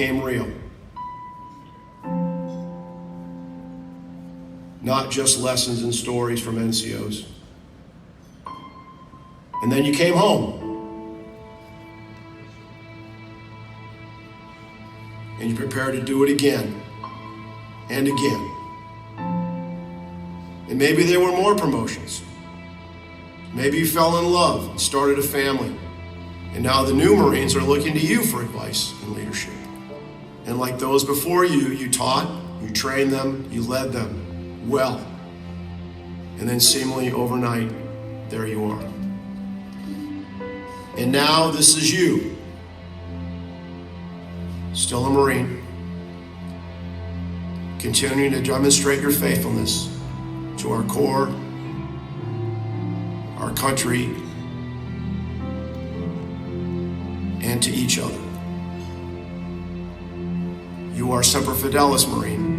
became real. Not just lessons and stories from NCOs. And then you came home. And you prepared to do it again and again. And maybe there were more promotions. Maybe you fell in love and started a family. And now the new Marines are looking to you for advice and leadership. And like those before you, you taught, you trained them, you led them well. And then seemingly overnight, there you are. And now this is you, still a Marine, continuing to demonstrate your faithfulness to our Corps, our country, and to each other. You are Semper Fidelis, Marine.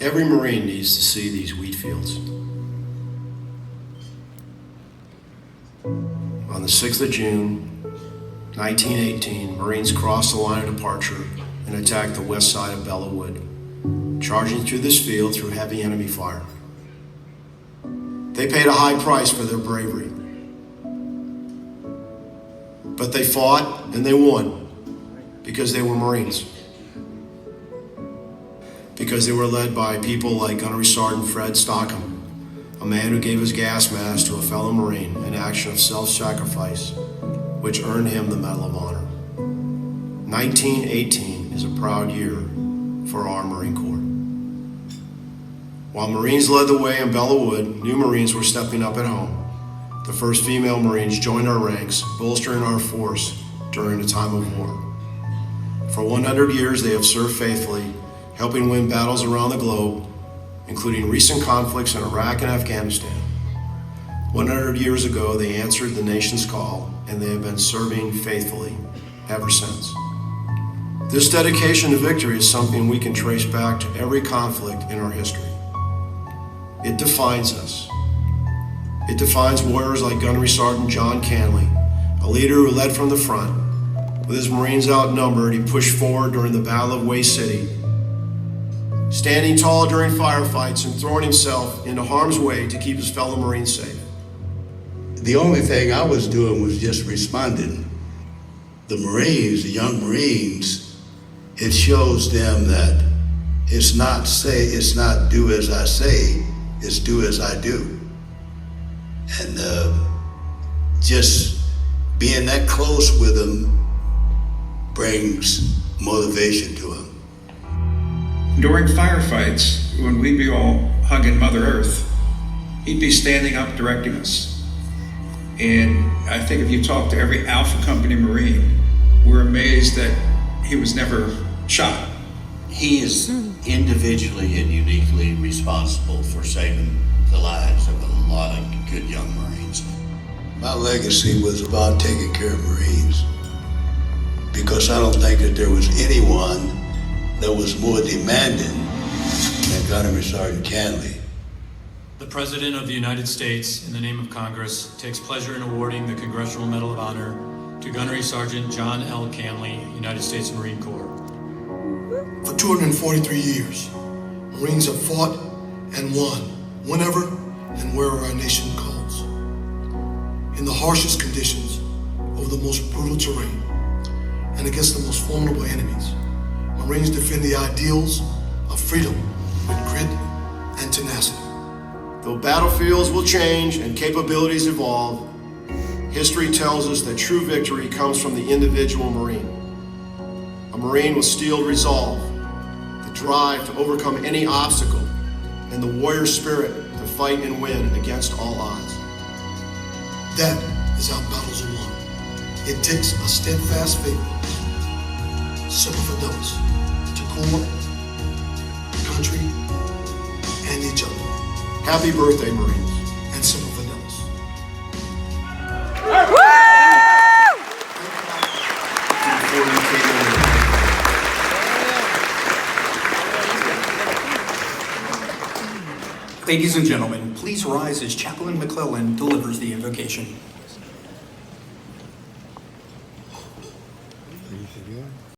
Every Marine needs to see these wheat fields. On the 6th of June, 1918, Marines crossed the line of departure and attacked the west side of Belleau Wood, charging through this field through heavy enemy fire. They paid a high price for their bravery. But they fought and they won because they were Marines. Because they were led by people like Gunnery Sergeant Fred Stockham, a man who gave his gas mask to a fellow Marine, an action of self-sacrifice, which earned him the Medal of Honor. 1918 is a proud year for our Marine Corps. While Marines led the way in Belleau Wood, new Marines were stepping up at home. The first female Marines joined our ranks, bolstering our force during a time of war. For 100 years, they have served faithfully, helping win battles around the globe, including recent conflicts in Iraq and Afghanistan. 100 years ago, they answered the nation's call, and they have been serving faithfully ever since. This dedication to victory is something we can trace back to every conflict in our history. It defines us. It defines warriors like Gunnery Sergeant John Canley, a leader who led from the front. With his Marines outnumbered, he pushed forward during the Battle of Way City, standing tall during firefights and throwing himself into harm's way to keep his fellow Marines safe. The only thing I was doing was just responding. The Marines, the young Marines, it shows them that it's not do as I say, it's do as I do. And just being that close with them brings motivation to them. During firefights, when we'd be all hugging Mother Earth, he'd be standing up directing us. And I think if you talk to every Alpha Company Marine, we're amazed that he was never shot. He is individually and uniquely responsible for saving the lives of a lot of good young Marines. My legacy was about taking care of Marines, because I don't think that there was anyone that was more demanding than Gunnery Sergeant Canley. The President of the United States, in the name of Congress, takes pleasure in awarding the Congressional Medal of Honor to Gunnery Sergeant John L. Canley, United States Marine Corps. For 243 years, Marines have fought and won whenever and wherever our nation calls. In the harshest conditions, over the most brutal terrain, and against the most formidable enemies, Marines defend the ideals of freedom with grit and tenacity. Though battlefields will change and capabilities evolve, history tells us that true victory comes from the individual Marine. A Marine with steeled resolve, the drive to overcome any obstacle, and the warrior spirit to fight and win against all odds. That is how battles are won. It takes a steadfast faith, Semper Fidelis, Happy birthday, Marines. and Semper Fidelis. Before you came in. Ladies and gentlemen, please rise as Chaplain McClellan delivers the invocation.